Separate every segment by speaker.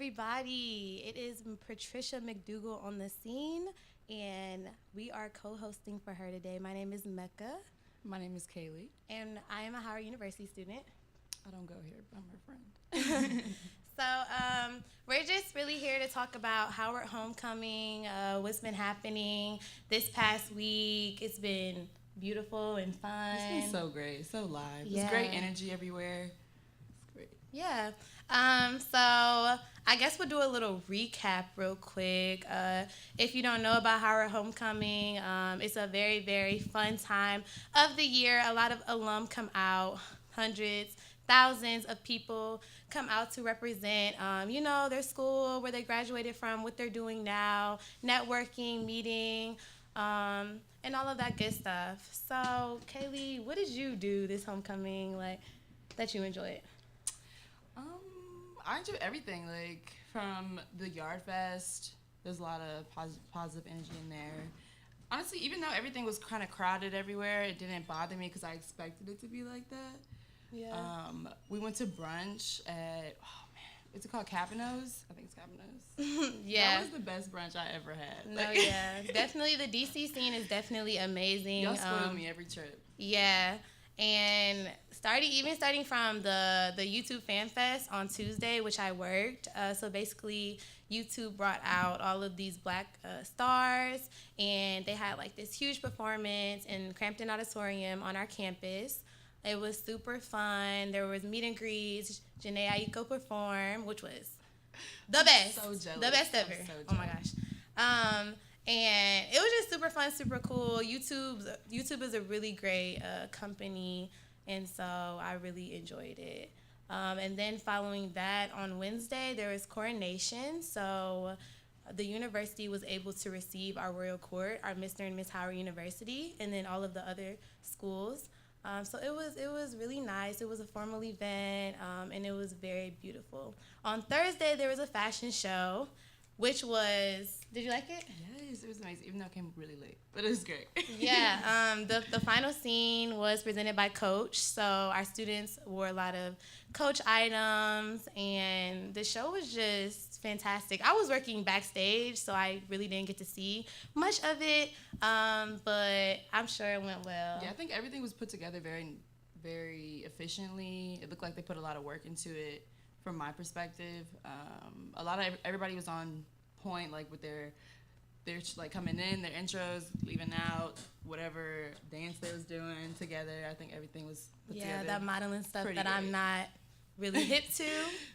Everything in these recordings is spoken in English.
Speaker 1: everybody. It is Patricia McDougall on the scene, and we are co-hosting for her today. My name is Mecca,
Speaker 2: My name is Kaylee.
Speaker 1: and I am a Howard University student.
Speaker 2: I don't go here, but I'm her friend.
Speaker 1: We're just really here to talk about Howard Homecoming, what's been happening this past week. It's been beautiful and fun.
Speaker 2: It's been so great, so live.
Speaker 1: Yeah.
Speaker 2: There's great energy everywhere. It's great.
Speaker 1: Yeah. So I guess we'll do a little recap real quick. If you don't know about Howard Homecoming, it's a very, very fun time of the year. A lot of alum come out, hundreds, thousands of people come out to represent, their school, where they graduated from, what they're doing now, networking, meeting, and all of that good stuff. So, Kaylee, what did you do this homecoming, that you enjoyed?
Speaker 2: I enjoy everything, from the Yard Fest. There's a lot of positive energy in there. Honestly, even though everything was kind of crowded everywhere, it didn't bother me because I expected it to be like that.
Speaker 1: Yeah.
Speaker 2: We went to brunch at, is it called Capano's? I think it's Capano's.
Speaker 1: Yeah.
Speaker 2: That was the best brunch I ever had.
Speaker 1: No, yeah. Definitely, the DC scene is definitely amazing.
Speaker 2: Y'all spoiled me every trip.
Speaker 1: Yeah. And starting from the YouTube Fan Fest on Tuesday, which I worked. So basically, YouTube brought out all of these black stars, and they had this huge performance in Crampton Auditorium on our campus. It was super fun. There was meet and greets. Janae Aiko performed, which was the best.
Speaker 2: So jealous.
Speaker 1: The best ever.
Speaker 2: So
Speaker 1: oh my gosh. And it was just super fun, super cool. YouTube is a really great company, and so I really enjoyed it. And then following that, on Wednesday, there was coronation. So the university was able to receive our royal court, our Mr. and Miss Howard University, and then all of the other schools. So it was really nice. It was a formal event, and it was very beautiful. On Thursday, there was a fashion show, which was, did you like it?
Speaker 2: Yes, it was amazing, even though it came really late, but it was great.
Speaker 1: Yeah, the final scene was presented by Coach, so our students wore a lot of Coach items, and the show was just fantastic. I was working backstage, so I really didn't get to see much of it, but I'm sure it went well.
Speaker 2: Yeah, I think everything was put together very, very efficiently. It looked like they put a lot of work into it. From my perspective, everybody was on point, with their coming in, their intros, leaving out, whatever dance they was doing together. I think everything was put together.
Speaker 1: Yeah, that modeling stuff that
Speaker 2: great.
Speaker 1: I'm not really hip to.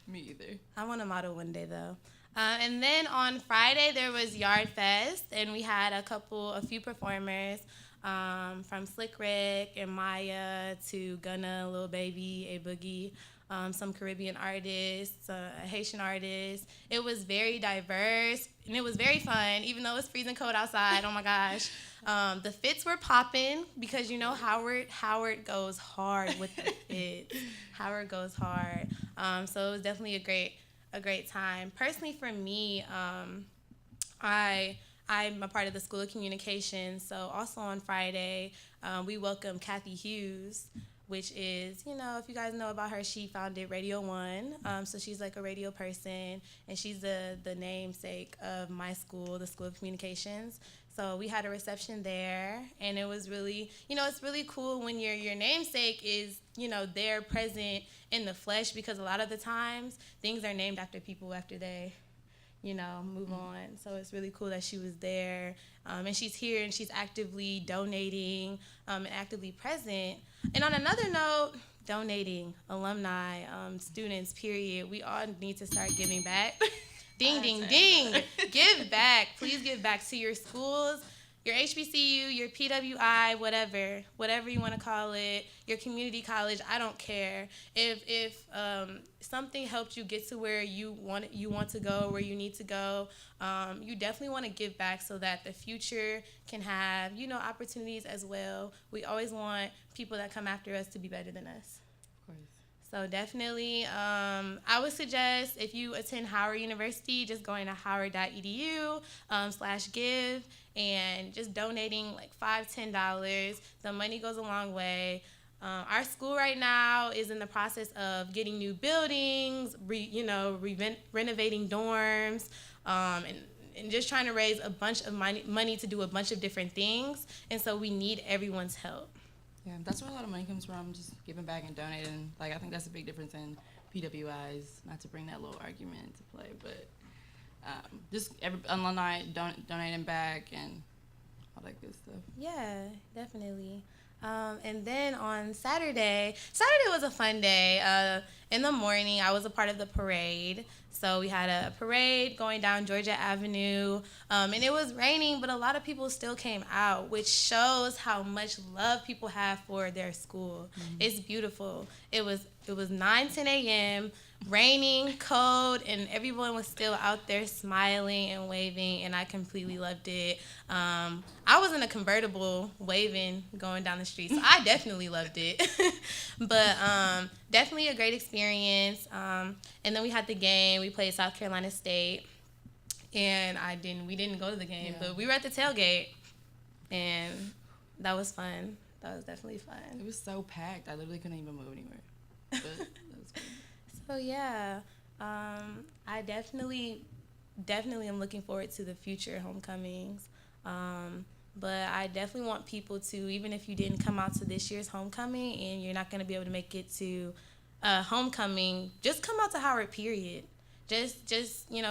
Speaker 2: Me either.
Speaker 1: I want to model one day though. And then on Friday there was Yard Fest, and we had a few performers. From Slick Rick and Maya to Gunna, Lil Baby, A Boogie, some Caribbean artists, Haitian artists. It was very diverse, and it was very fun, even though it's freezing cold outside. Oh my gosh. The fits were popping because, Howard goes hard with the fits. Howard goes hard. So it was definitely a great time. Personally, for me, I'm a part of the School of Communications, so also on Friday, we welcome Kathy Hughes, which is, if you guys know about her, she founded Radio One, so she's a radio person, and she's the namesake of my school, the School of Communications. So we had a reception there, and it was really, it's really cool when your namesake is, there present in the flesh, because a lot of the times, things are named after people after they move on. So it's really cool that she was there. And she's here, and she's actively donating and actively present. And on another note, donating, alumni, students, period. We all need to start giving back. Ding, ding, ding. Give back. Please give back to your schools, your HBCU, your PWI, whatever you want to call it, your community college. I don't care. If something helped you get to where you want to go, where you need to go, you definitely want to give back so that the future can have opportunities as well. We always want people that come after us to be better than us.
Speaker 2: Of course.
Speaker 1: So definitely, I would suggest if you attend Howard University, just going to howard.edu/give and just donating $5, $10. The money goes a long way. Our school right now is in the process of getting new buildings, renovating dorms, and just trying to raise a bunch of money to do a bunch of different things. And so we need everyone's help.
Speaker 2: Yeah, that's where a lot of money comes from, just giving back and donating. Like, I think that's a big difference in PWIs, not to bring that little argument into play, but just every alumni donating back and all that good stuff.
Speaker 1: Yeah, definitely. And then on Saturday was a fun day. In the morning, I was a part of the parade. So we had a parade going down Georgia Avenue, and it was raining, but a lot of people still came out, which shows how much love people have for their school. Mm-hmm. It's beautiful. It was 9:10 a.m., raining, cold, and everyone was still out there smiling and waving, and I completely loved it. I was in a convertible waving going down the street, so I definitely loved it. But definitely a great experience. And then we had the game. We played South Carolina State, and we didn't go to the game, but we were at the tailgate, and that was fun. That was definitely fun.
Speaker 2: It was so packed. I literally couldn't even move anywhere. But that was cool.
Speaker 1: So yeah, I definitely am looking forward to the future homecomings. But I definitely want people to, even if you didn't come out to this year's homecoming and you're not going to be able to make it to homecoming, just come out to Howard, period. Just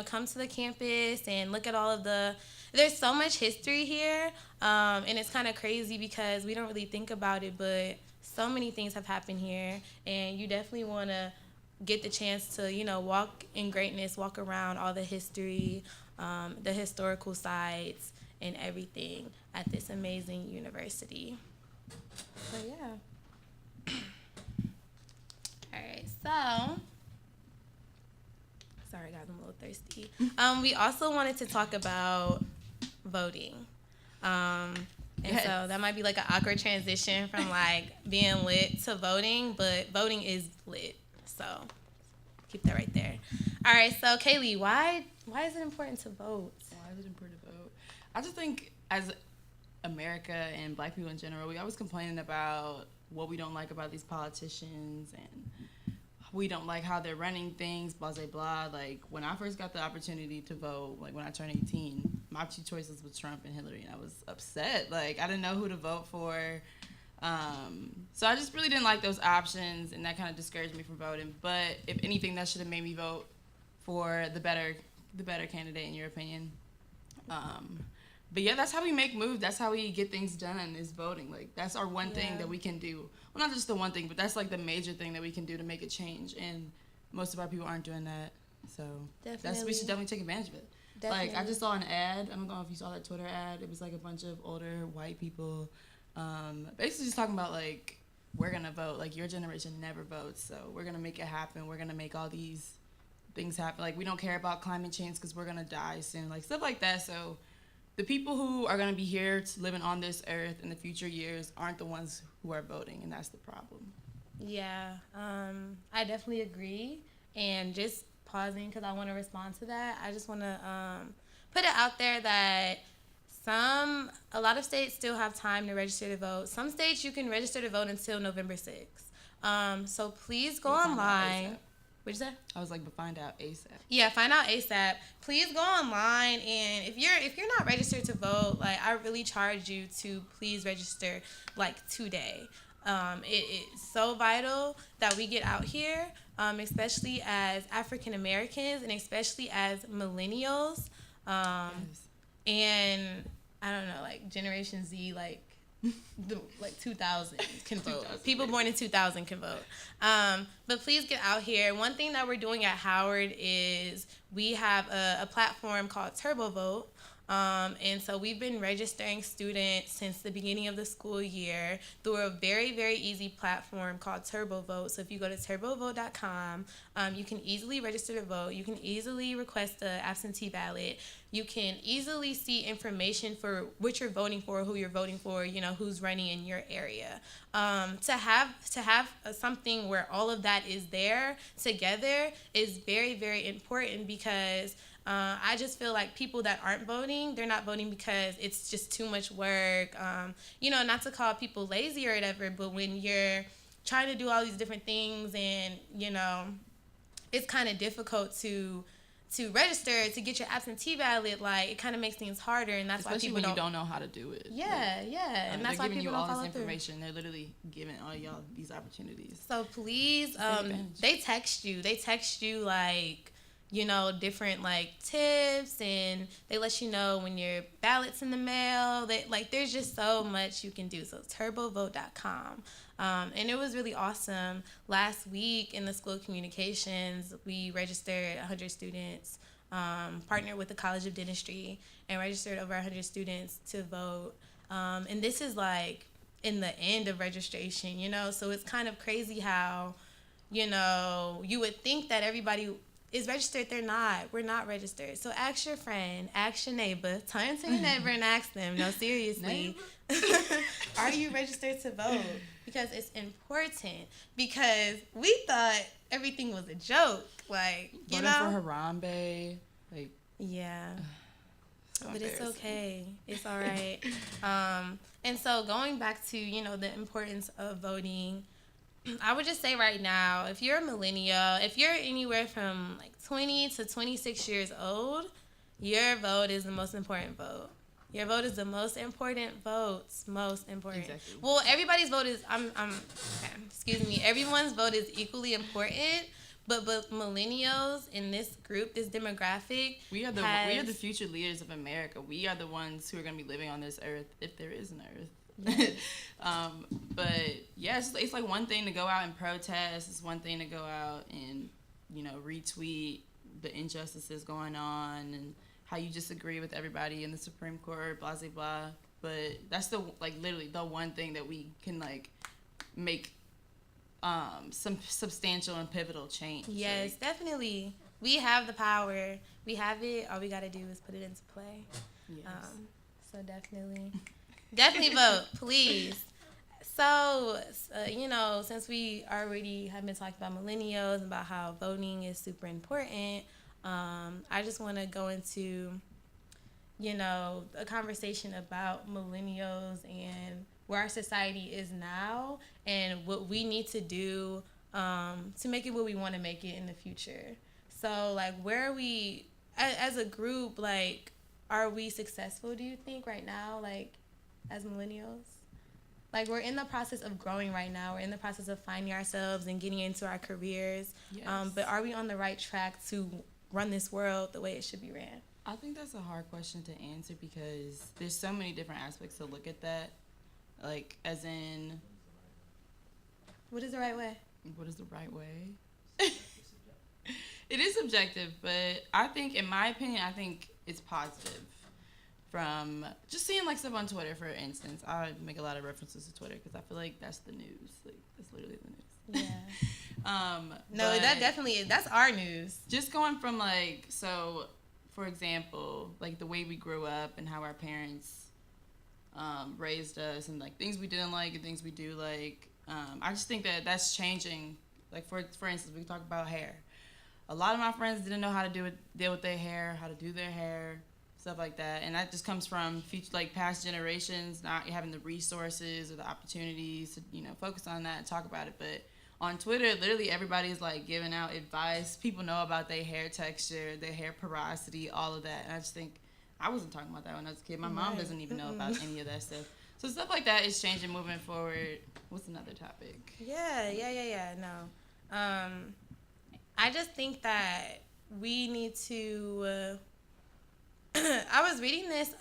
Speaker 1: come to the campus and look at all of there's so much history here, and it's kind of crazy because we don't really think about it, but so many things have happened here, and you definitely want to get the chance to, walk in greatness, walk around all the history, the historical sites, and everything at this amazing university. So, yeah. All right, so, sorry guys, I'm a little thirsty. We also wanted to talk about voting. And so that might be like an awkward transition from like being lit to voting, but voting is lit. So keep that right there. All right, so Kaylee, why is it important to vote?
Speaker 2: Why is it important to vote? I just think as America and Black people in general, we always complaining about what we don't like about these politicians, and we don't like how they're running things, blah, blah, blah. Like, when I first got the opportunity to vote, like when I turned 18, my two choices was Trump and Hillary, and I was upset. Like, I didn't know who to vote for. So I just really didn't like those options, and that kind of discouraged me from voting. But if anything, that should have made me vote for the better candidate, in your opinion. But yeah, that's how we make moves. That's how we get things done, is voting. Like, that's our one thing that we can do. Well, not just the one thing, but that's like the major thing that we can do to make a change. And most of our people aren't doing that. So we should definitely take advantage of it. Definitely. Like, I just saw an ad. I don't know if you saw that Twitter ad. It was like a bunch of older white people basically just talking about, like, we're going to vote. Like, your generation never votes, so we're going to make it happen. We're going to make all these things happen. Like, we don't care about climate change because we're going to die soon. Like, stuff like that. So the people who are going to be here living on this earth in the future years aren't the ones who are voting, and that's the problem.
Speaker 1: Yeah, I definitely agree. And just pausing because I want to respond to that, I just want to put it out there that a lot of states still have time to register to vote. Some states you can register to vote until November 6th. So please go online. What'd you say?
Speaker 2: I was like, but find out ASAP. Yeah,
Speaker 1: find out ASAP. Please go online, and if you're not registered to vote, like, I really charge you to please register, like, today. It's so vital that we get out here, especially as African Americans and especially as millennials. And I don't know, like Generation Z, like 2000 can vote. People born in 2000 can vote. But please get out here. One thing that we're doing at Howard is we have a platform called Turbo Vote. And so we've been registering students since the beginning of the school year through a very, very easy platform called Turbo Vote. So if you go to turbovote.com, you can easily register to vote. You can easily request an absentee ballot. You can easily see information for what you're voting for, who you're voting for, who's running in your area. To have something where all of that is there together is very, very important because I just feel like people that aren't voting, they're not voting because it's just too much work. Not to call people lazy or whatever, but when you're trying to do all these different things, and it's kind of difficult to register to get your absentee ballot. Like, it kind of makes things harder, and that's
Speaker 2: especially
Speaker 1: why people
Speaker 2: when you don't know how to do it.
Speaker 1: Yeah, and that's why people don't follow through. They're giving you all this
Speaker 2: information. They're literally giving all y'all these opportunities.
Speaker 1: So please, they text you like, different like tips, and they let you know when your ballot's in the mail. There's just so much you can do. So turbovote.com. And it was really awesome. Last week in the School of Communications, we registered 100 students, partnered with the College of Dentistry, and registered over 100 students to vote. And this is like in the end of registration, so it's kind of crazy how, you would think that everybody is registered. They're not. We're not registered. So ask your friend, ask your neighbor, turn to your neighbor and ask them, no, seriously, are you registered to vote? Because it's important. Because we thought everything was a joke. Like,
Speaker 2: voting for Harambe. Like,
Speaker 1: yeah. But it's okay. It's all right. And so going back to, the importance of voting, I would just say right now, if you're a millennial, if you're anywhere from like 20 to 26 years old, your vote is the most important vote. Your vote is the most important vote. Most important.
Speaker 2: Exactly.
Speaker 1: Well, everybody's vote is, excuse me, everyone's vote is equally important, but millennials in this group, this demographic,
Speaker 2: we are the future leaders of America. We are the ones who are going to be living on this earth, if there is an earth. But yeah, it's like one thing to go out and protest. It's one thing to go out and retweet the injustices going on and how you just agree with everybody in the Supreme Court, blah blah blah. But that's literally the one thing that we can make some substantial and pivotal change.
Speaker 1: Yes, definitely. We have the power. We have it. All we got to do is put it into play.
Speaker 2: Yes.
Speaker 1: So definitely vote, please. So, since we already have been talking about millennials and about how voting is super important, I just want to go into, a conversation about millennials and where our society is now and what we need to do to make it what we want to make it in the future. So, where are we, as a group, are we successful, do you think, right now, as millennials? We're in the process of growing right now. We're in the process of finding ourselves and getting into our careers. Yes. But are we on the right track to run this world the way it should be ran?
Speaker 2: I think that's a hard question to answer because there's so many different aspects to look at that. As in...
Speaker 1: What is the right way?
Speaker 2: What is the right way? It is subjective, but I think, in my opinion, it's positive. From just seeing stuff on Twitter, for instance, I make a lot of references to Twitter because I feel like that's the news. That's literally the news.
Speaker 1: Yeah. No, that definitely is. That's our news.
Speaker 2: Just going from so, for example, the way we grew up and how our parents raised us and things we didn't like and things we do like. I just think that that's changing. For instance, we talk about hair. A lot of my friends didn't know how to deal with their hair, how to do their hair. Stuff like that, and that just comes from future, past generations not having the resources or the opportunities to focus on that and talk about it. But on Twitter, literally everybody's giving out advice. People know about their hair texture, their hair porosity, all of that. And I just think I wasn't talking about that when I was a kid. My mom doesn't even know about any of that stuff. So stuff like that is changing moving forward. What's another topic?
Speaker 1: Yeah. No, I just think that we need to. I was reading this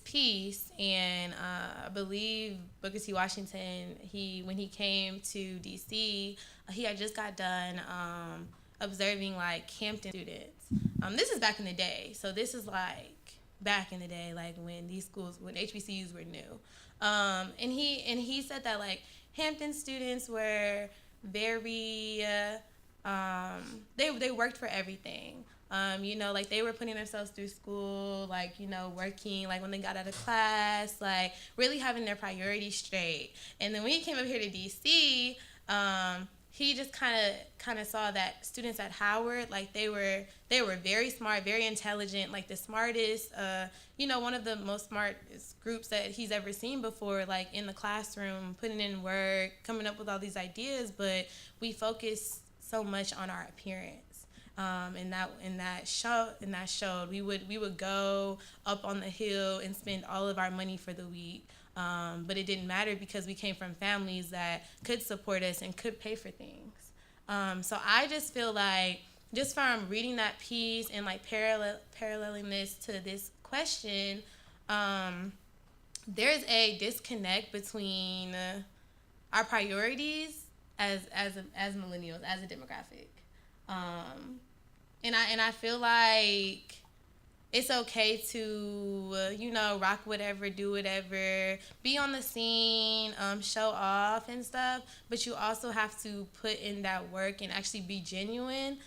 Speaker 1: piece, and I believe Booker T. Washington, when he came to D.C., he had just got done observing Hampton students. This is back in the day, so this is back in the day, when these schools, when HBCUs were new, and he said that Hampton students were very they worked for everything. They were putting themselves through school, working, when they got out of class, really having their priorities straight. And then when he came up here to D.C., he just kind of saw that students at Howard, like they were very smart, very intelligent, like the smartest, one of the most smartest groups that he's ever seen before, like in the classroom, putting in work, coming up with all these ideas. But we focus so much on our appearance, and that showed. We would go up on the hill and spend all of our money for the week. But it didn't matter because we came from families that could support us and could pay for things. So I just feel like, just from reading that piece and like paralleling this to this question, there's a disconnect between our priorities as millennials, as a demographic, and I feel like it's okay to, rock whatever, do whatever, be on the scene, show off and stuff. But you also have to put in that work and actually be genuine,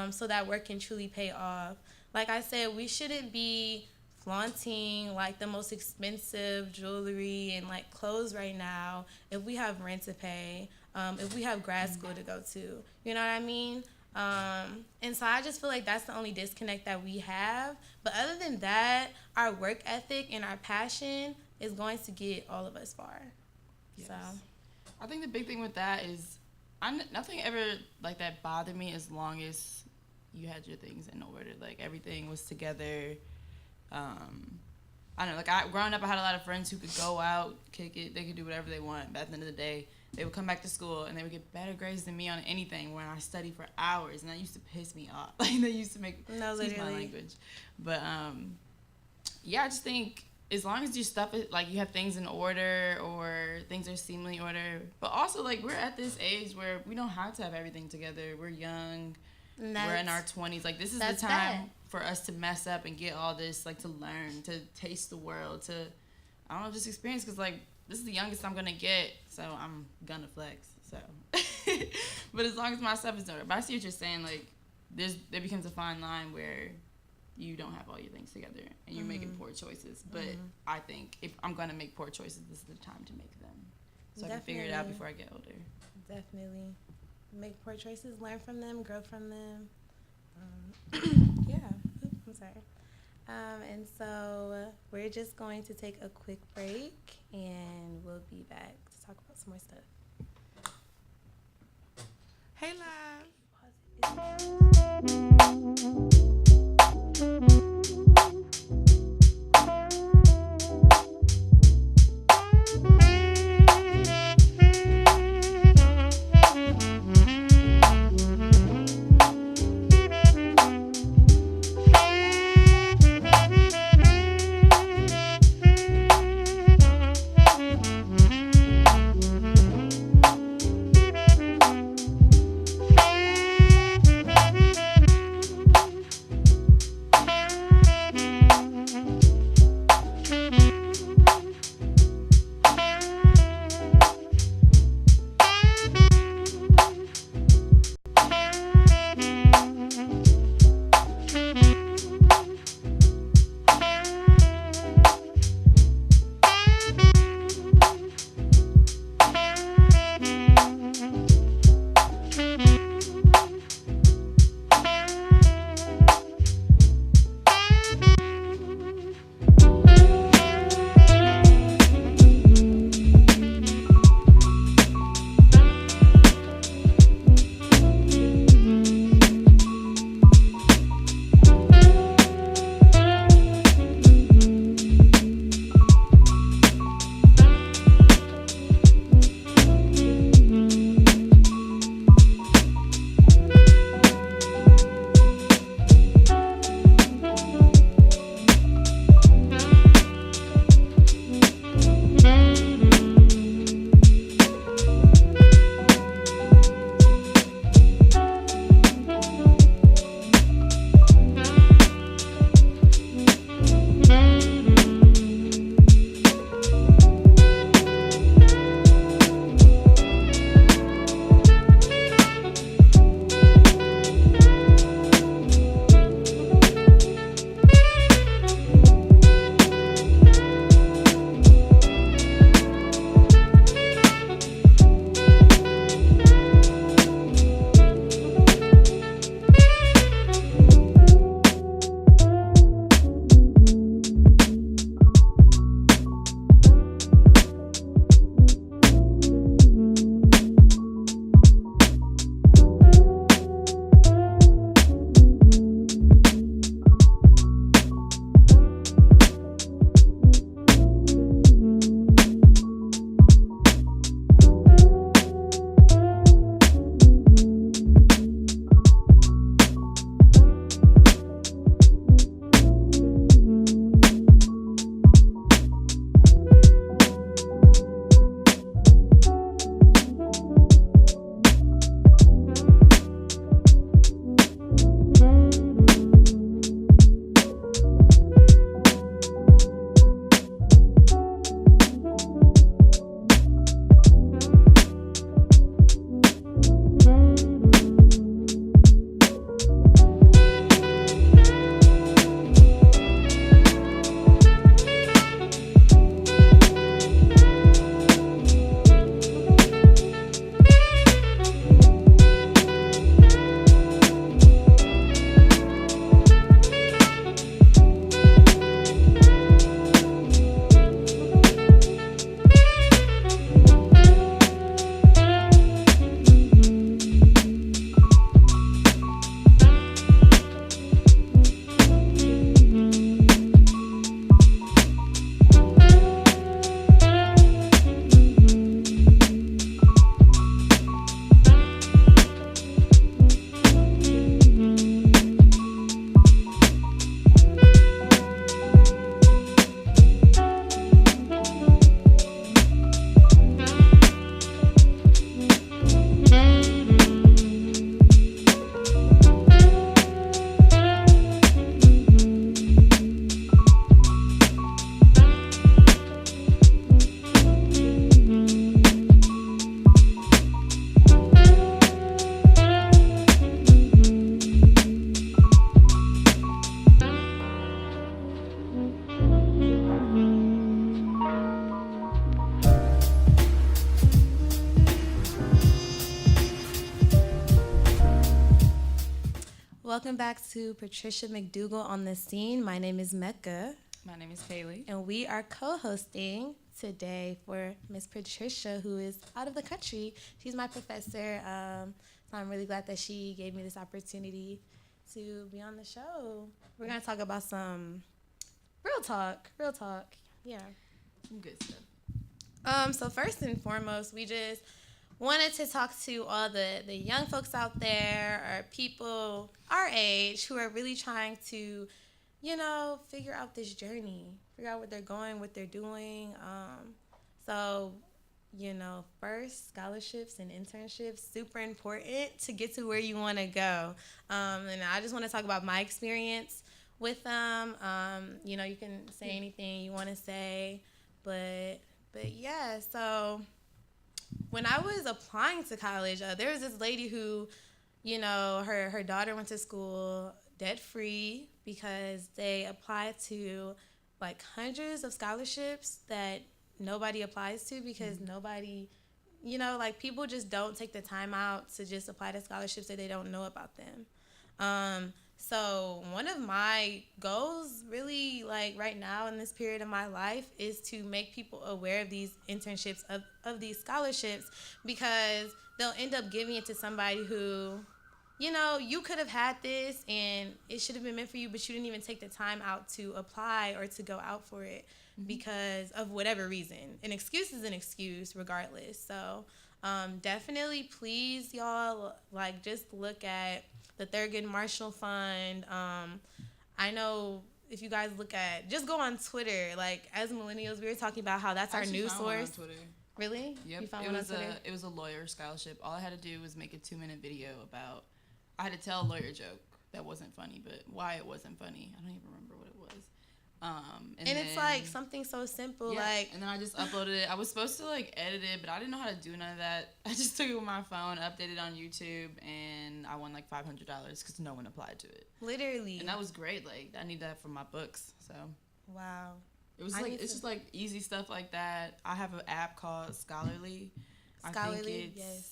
Speaker 1: so that work can truly pay off. Like I said, we shouldn't be flaunting like the most expensive jewelry and like clothes right now if we have rent to pay, if we have grad school to go to. You know what I mean? And so I just feel like that's the only disconnect that we have. But other than that, our work ethic and our passion is going to get all of us far.
Speaker 2: Yes.
Speaker 1: So
Speaker 2: I think the big thing with that is nothing ever like that bothered me as long as you had your things in order. Like everything was together. I don't know, like growing up, I had a lot of friends who could go out, kick it, they could do whatever they want. But at the end of the day, they would come back to school and they would get better grades than me on anything when I studied for hours, and that used to piss me off. Like they used to make excuse my language. But I just think as long as your stuff is like you have things in order or things are seemingly in order, but also like we're at this age where we don't have to have everything together. We're young. We're in our 20s. Like this is the time for us to mess up and get all this, like to learn, to taste the world, to just experience, because like this is the youngest I'm gonna get, so I'm gonna flex. So, but as long as my stuff is in order. But I see what you're saying. Like there becomes a fine line where you don't have all your things together and you're making poor choices. But I think if I'm gonna make poor choices, this is the time to make them, so I can figure it out before I get older.
Speaker 1: Definitely. Make poor choices, learn from them, grow from them. Yeah. Oops, I'm sorry. And so we're just going to take a quick break, and we'll be back to talk about some more stuff.
Speaker 2: Hey, Live.
Speaker 1: Welcome back to Patricia McDougall on the Scene. My name is Mecca.
Speaker 2: My name is Kaylee.
Speaker 1: And we are co-hosting today for Miss Patricia, who is out of the country. She's my professor, so I'm really glad that she gave me this opportunity to be on the show. We're going to talk about some real talk, yeah.
Speaker 2: Some good stuff.
Speaker 1: So first and foremost, we just wanted to talk to all the young folks out there or people our age who are really trying to, figure out this journey, figure out what they're going, what they're doing. First, scholarships and internships, super important to get to where you want to go. And I just want to talk about my experience with them. You can say anything you want to say, but yeah, so when I was applying to college, there was this lady who, her daughter went to school debt-free because they applied to, hundreds of scholarships that nobody applies to because nobody, people just don't take the time out to just apply to scholarships that they don't know about them. So one of my goals really right now in this period of my life is to make people aware of these internships, of these scholarships, because they'll end up giving it to somebody who, you could have had this and it should have been meant for you, but you didn't even take the time out to apply or to go out for it because of whatever reason. An excuse is an excuse regardless. So definitely please, y'all, just look at the Thurgood Marshall Fund. I know if you guys look at, just go on Twitter. As millennials, we were talking about how that's our news source.
Speaker 2: On Twitter.
Speaker 1: Really?
Speaker 2: Yep.
Speaker 1: You found one on Twitter?
Speaker 2: It was a lawyer scholarship. All I had to do was make a 2-minute video about, I had to tell a lawyer joke that wasn't funny, but why it wasn't funny, I don't even remember what it was. And
Speaker 1: it's something so simple,
Speaker 2: yeah, and then I just uploaded it. I was supposed to edit it, but I didn't know how to do none of that. I just took it with my phone, updated it on YouTube, and I won $500 because no one applied to it.
Speaker 1: Literally.
Speaker 2: And that was great. I need that for my books. So.
Speaker 1: Wow.
Speaker 2: It was just easy stuff like that. I have an app called Scholarly.
Speaker 1: Scholarly,
Speaker 2: I think
Speaker 1: yes.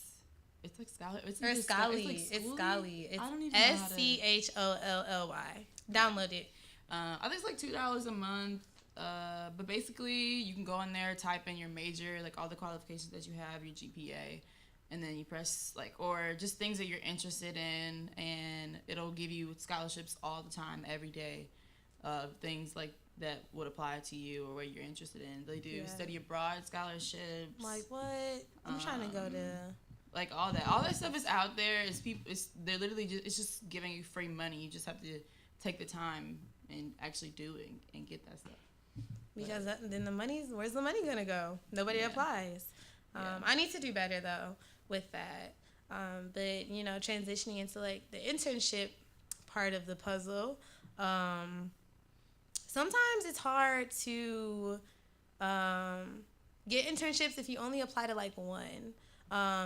Speaker 2: It's Scholarly.
Speaker 1: It's Scholarly. It's Scholarly. It's
Speaker 2: I don't even know how to.
Speaker 1: SCHOLLY. Download it.
Speaker 2: I think it's $2 a month. But basically, you can go in there, type in your major, all the qualifications that you have, your GPA, and then you press or just things that you're interested in, and it'll give you scholarships all the time, every day, of things that would apply to you or what you're interested in. They do study abroad scholarships.
Speaker 1: What? I'm trying to go to.
Speaker 2: All that stuff is out there. They're literally it's just giving you free money. You just have to take the time and actually do it and get that stuff.
Speaker 1: Because then where's the money gonna go? Nobody applies. I need to do better though with that. But transitioning into the internship part of the puzzle, sometimes it's hard to get internships if you only apply to one.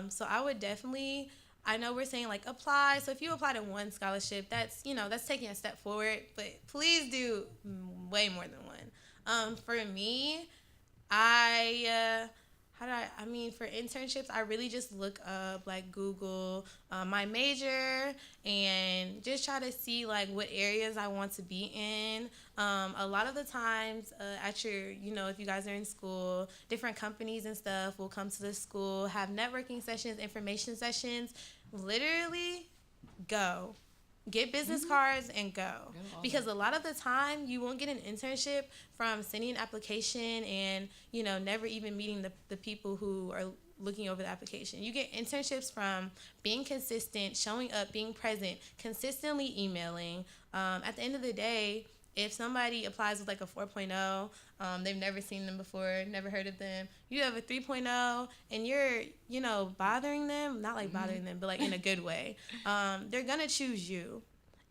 Speaker 1: So I would definitely. I know we're saying apply. So if you apply to one scholarship, that's taking a step forward. But please do way more than one. For me, for internships, I really just look up Google my major and just try to see what areas I want to be in. A lot of the times at your, if you guys are in school, different companies and stuff will come to the school, have networking sessions, information sessions. Literally, go. Get business cards and go. Because a lot of the time, you won't get an internship from sending an application and, never even meeting the people who are looking over the application. You get internships from being consistent, showing up, being present, consistently emailing. At the end of the day, if somebody applies with a 4.0, they've never seen them before, never heard of them, you have a 3.0 and you're, bothering them, not bothering them, but in a good way, they're gonna choose you.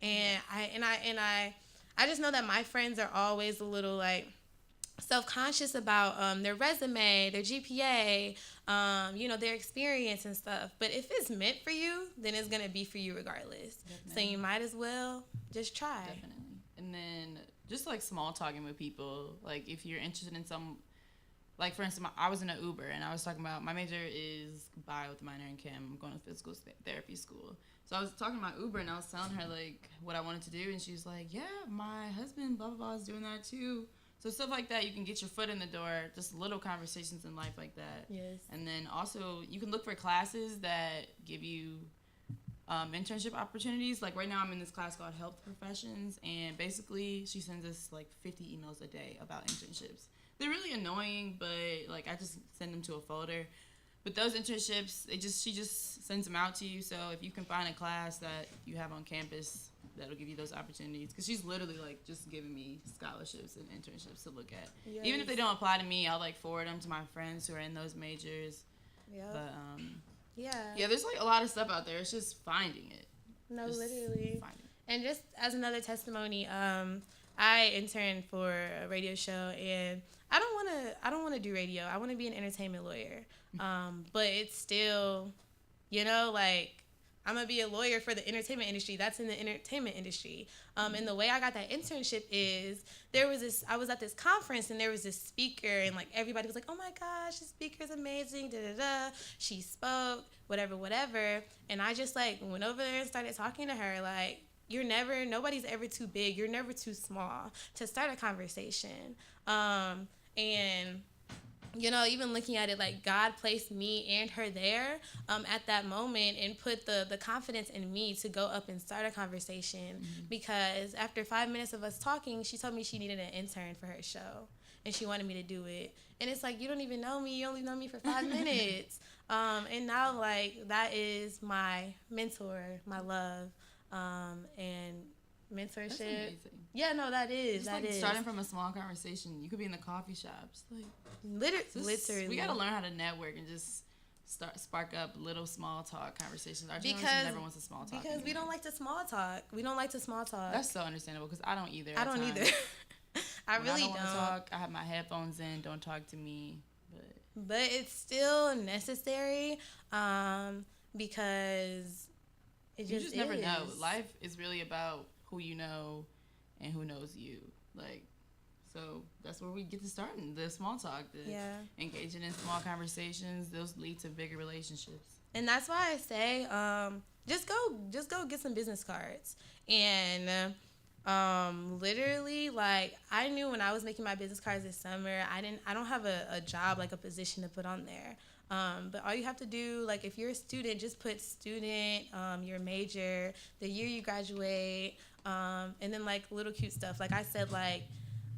Speaker 1: And I just know that my friends are always a little self-conscious about their resume, their GPA, their experience and stuff. But if it's meant for you, then it's gonna be for you regardless. Definitely. So you might as well just try.
Speaker 2: Definitely. And then just small talking with people. If you're interested in like for instance, I was in an Uber and I was talking about my major is bio with a minor in chem. I'm going to physical therapy school. So I was talking about Uber and I was telling her like what I wanted to do, and she was like, "Yeah, my husband blah blah blah is doing that too." So stuff like that, you can get your foot in the door. Just little conversations in life like that.
Speaker 1: Yes.
Speaker 2: And then also you can look for classes that give you internship opportunities. Like right now I'm in this class called Health Professions, and basically she sends us like 50 emails a day about internships. They're really annoying, but like I just send them to a folder. But those internships, she just sends them out to you. So if you can find a class that you have on campus, that'll give you those opportunities. Because she's literally like just giving me scholarships and internships to look at. Yes. Even if they don't apply to me, I'll like forward them to my friends who are in those majors. Yeah. But yeah, there's like a lot of stuff out there. It's just finding it.
Speaker 1: No, just literally. Finding it. And just as another testimony, I interned for a radio show, and I don't want to do radio. I want to be an entertainment lawyer. But it's still, like, I'm going to be a lawyer for the entertainment industry. That's in the entertainment industry. And the way I got that internship is I was at this conference, and there was this speaker, and like everybody was like, "Oh my gosh, this speaker's amazing, da da da." She spoke, whatever. And I just like went over there and started talking to her like, nobody's ever too big. You're never too small to start a conversation. And even looking at it, like God placed me and her there at that moment and put the confidence in me to go up and start a conversation. Mm-hmm. Because after 5 minutes of us talking, she told me she needed an intern for her show and she wanted me to do it. And it's like, you don't even know me. You only know me for 5 minutes. And now, like, that is my mentor, my love, and mentorship.
Speaker 2: That's amazing.
Speaker 1: Yeah, no, that is.
Speaker 2: Just like starting from a small conversation. You could be in the coffee shops. Like,
Speaker 1: literally.
Speaker 2: We got to learn how to network and just spark up little small talk conversations. Our generation never wants to small talk.
Speaker 1: Because anymore. We don't like to small talk.
Speaker 2: That's so understandable because I don't either.
Speaker 1: I don't either. I really don't.
Speaker 2: Want to talk. I have my headphones in. Don't talk to me.
Speaker 1: But it's still necessary because it
Speaker 2: you just never know. Life is really about who you know and who knows you. Like, so that's where we get to start in the small talk. Engaging in small conversations, those lead to bigger relationships.
Speaker 1: And that's why I say, just go get some business cards. And literally, like, I knew when I was making my business cards this summer, I don't have a job, like a position to put on there. But all you have to do, like, if you're a student, just put student, your major, the year you graduate, and then, like, little cute stuff. Like I said, like,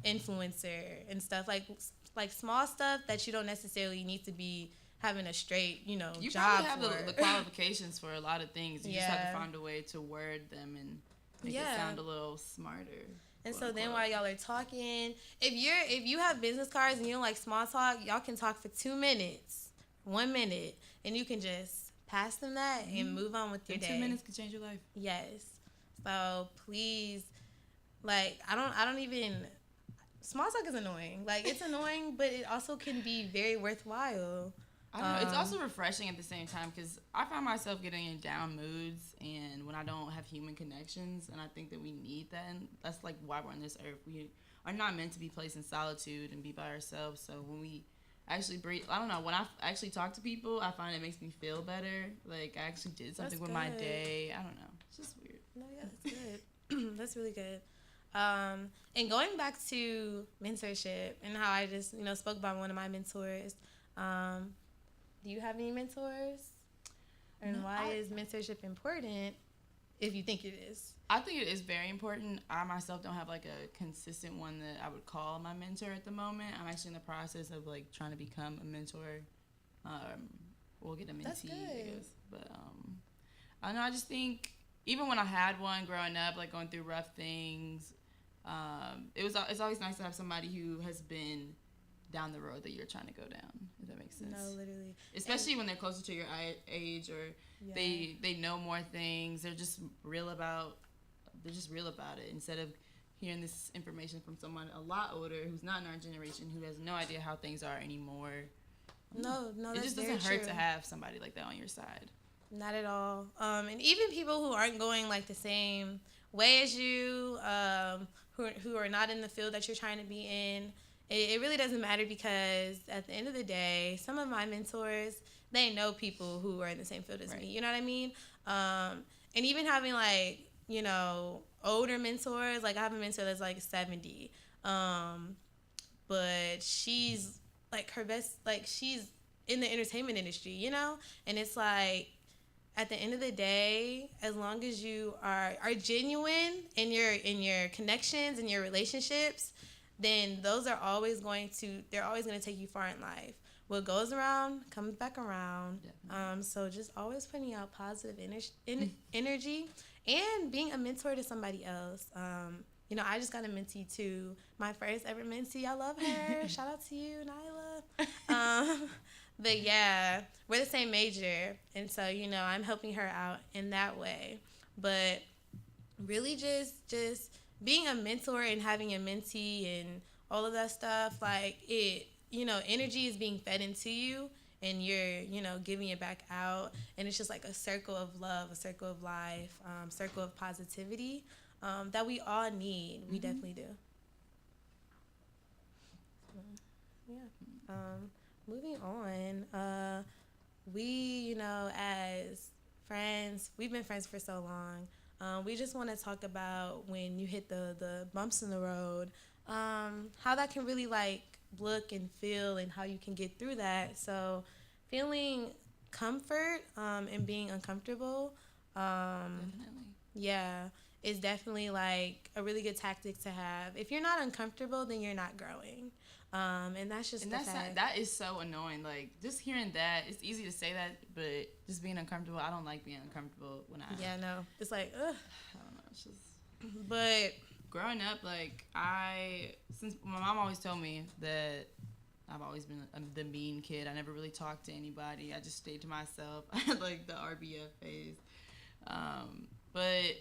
Speaker 1: influencer and stuff. Like small stuff that you don't necessarily need to be having a straight,
Speaker 2: you
Speaker 1: job
Speaker 2: probably have the qualifications for a lot of things. You just have to find a way to word them and make it sound a little smarter.
Speaker 1: And so then while y'all are talking, if you have business cards and you don't like small talk, y'all can talk for 2 minutes, 1 minute, and you can just pass them that and move on with your day.
Speaker 2: 2 minutes can change your life.
Speaker 1: Yes. So please, like, I don't even, small talk is annoying. Like, it's annoying, but it also can be very worthwhile.
Speaker 2: I don't know. It's also refreshing at the same time because I find myself getting in down moods and when I don't have human connections, and I think that we need that. And that's like why we're on this earth. We are not meant to be placed in solitude and be by ourselves. So when we actually breathe, I don't know, when I actually talk to people, I find it makes me feel better. Like I actually did something with my day. I don't know. It's just weird.
Speaker 1: No, yeah, that's good. That's really good. And going back to mentorship and how I just, spoke about one of my mentors, do you have any mentors? And why is mentorship important if you think it is?
Speaker 2: I think it is very important. I myself don't have like a consistent one that I would call my mentor at the moment. I'm actually in the process of like trying to become a mentor. We'll get a mentee,
Speaker 1: That's good.
Speaker 2: I guess. But I don't know, I just think even when I had one growing up, like going through rough things, it's always nice to have somebody who has been down the road that you're trying to go down, if that makes sense.
Speaker 1: No, literally.
Speaker 2: Especially when they're closer to your age or they know more things. They're just real about it instead of hearing this information from someone a lot older who's not in our generation who has no idea how things are anymore.
Speaker 1: No,
Speaker 2: it just doesn't hurt to have somebody like that on your side.
Speaker 1: Not at all. And even people who aren't going like the same way as you, who are not in the field that you're trying to be in, it really doesn't matter because at the end of the day, some of my mentors, they know people who are in the same field as me. You know what I mean? And even having like, you know, older mentors, like I have a mentor that's like 70, but she's like her best, like she's in the entertainment industry, you know? And it's like, at the end of the day, as long as you are genuine in your connections and your relationships, then those are always going to take you far in life. What goes around comes back around. So just always putting out positive energy and being a mentor to somebody else. You know, I just got a mentee too. My first ever mentee. I love her. Shout out to you, Nyla. But yeah, we're the same major. And so, you know, I'm helping her out in that way. But really just being a mentor and having a mentee and all of that stuff, like it, you know, energy is being fed into you and you're, you know, giving it back out. And it's just like a circle of love, a circle of life, circle of positivity that we all need. We definitely do. Yeah. Moving on, we, you know, as friends, we've been friends for so long. We just want to talk about when you hit the bumps in the road, how that can really like look and feel and how you can get through that. So feeling comfort and being uncomfortable,
Speaker 2: Definitely.
Speaker 1: yeah, is definitely like a really good tactic to have. If you're not uncomfortable, then you're not growing. And that's just fact.
Speaker 2: That is so annoying. Like, just hearing that, it's easy to say that, but just being uncomfortable, I don't like being uncomfortable when I...
Speaker 1: Yeah, no. It's like, ugh.
Speaker 2: I don't know. It's just...
Speaker 1: But...
Speaker 2: Growing up, like, since my mom always told me that I've always been the mean kid. I never really talked to anybody. I just stayed to myself. I had, like, the RBF phase. But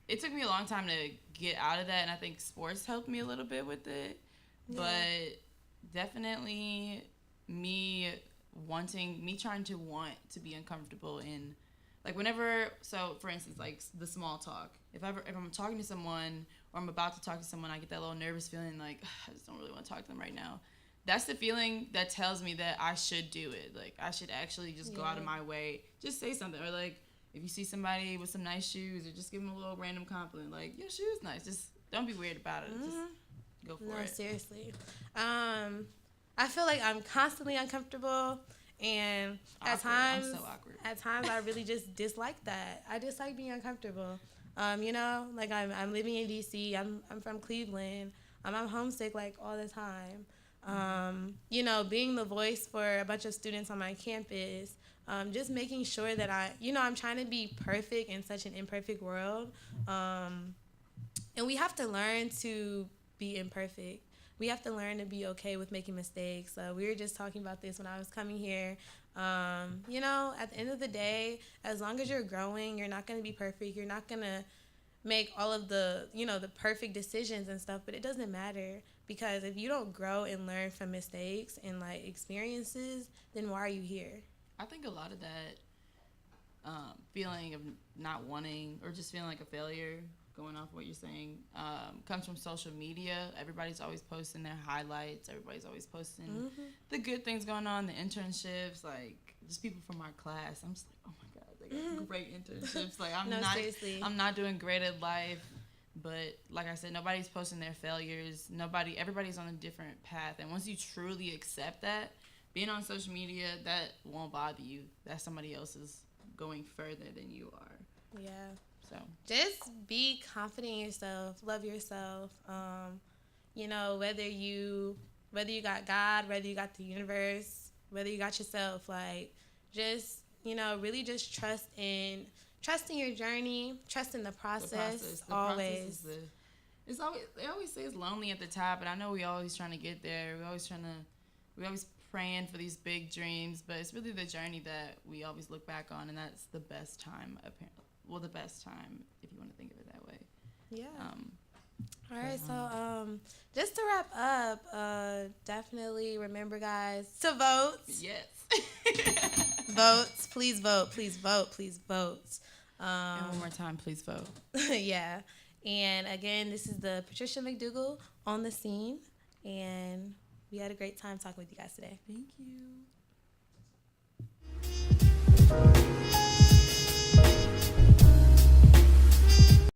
Speaker 2: it took me a long time to get out of that, and I think sports helped me a little bit with it. Yeah. But definitely me trying to want to be uncomfortable in, like, whenever, so for instance, like the small talk. If I'm talking to someone or I'm about to talk to someone, I get that little nervous feeling like, I just don't really want to talk to them right now. That's the feeling that tells me that I should do it. Like, I should actually just go out of my way, just say something. Or, like, if you see somebody with some nice shoes, or just give them a little random compliment, like, your shoe's nice. Just don't be weird about it. Just go for it.
Speaker 1: No, seriously. I feel like I'm constantly uncomfortable, and at times,
Speaker 2: I'm so awkward.
Speaker 1: At times, I really just dislike that. I dislike being uncomfortable. You know, like I'm living in DC. I'm from Cleveland. I'm homesick like all the time. You know, being the voice for a bunch of students on my campus, just making sure that I'm trying to be perfect in such an imperfect world. And we have to learn to be imperfect. We have to learn to be okay with making mistakes. We were just talking about this when I was coming here. You know, at the end of the day, as long as you're growing, you're not going to be perfect. You're not going to make all of the, you know, the perfect decisions and stuff, but it doesn't matter, because if you don't grow and learn from mistakes and like experiences, then why are you here?
Speaker 2: I think a lot of that feeling of not wanting, or just feeling like a failure, going off what you're saying, comes from social media. Everybody's always posting their highlights. Everybody's always posting the good things going on, the internships, like just people from our class. I'm just like, oh my God, they got great internships. Like, I'm not doing great at life. But like I said, nobody's posting their failures. Everybody's on a different path. And once you truly accept that, being on social media, that won't bother you. That's somebody else's going further than you are.
Speaker 1: Yeah.
Speaker 2: So
Speaker 1: just be confident in yourself, love yourself. You know, whether you got God, whether you got the universe, whether you got yourself, like, just, you know, really just trust in your journey, trust in the process. Always.
Speaker 2: They always say it's lonely at the top, and I know we always trying to get there. We always praying for these big dreams, but it's really the journey that we always look back on, and that's the best time, apparently. Well, the best time, if you want to think of it that way.
Speaker 1: Yeah. All right, so just to wrap up, definitely remember, guys, to vote.
Speaker 2: Yes.
Speaker 1: Votes. Please vote. Please vote. Please vote.
Speaker 2: And one more time, please vote.
Speaker 1: Yeah. And again, this is the Patricia McDougall on the scene. And we had a great time talking with you guys today.
Speaker 2: Thank you.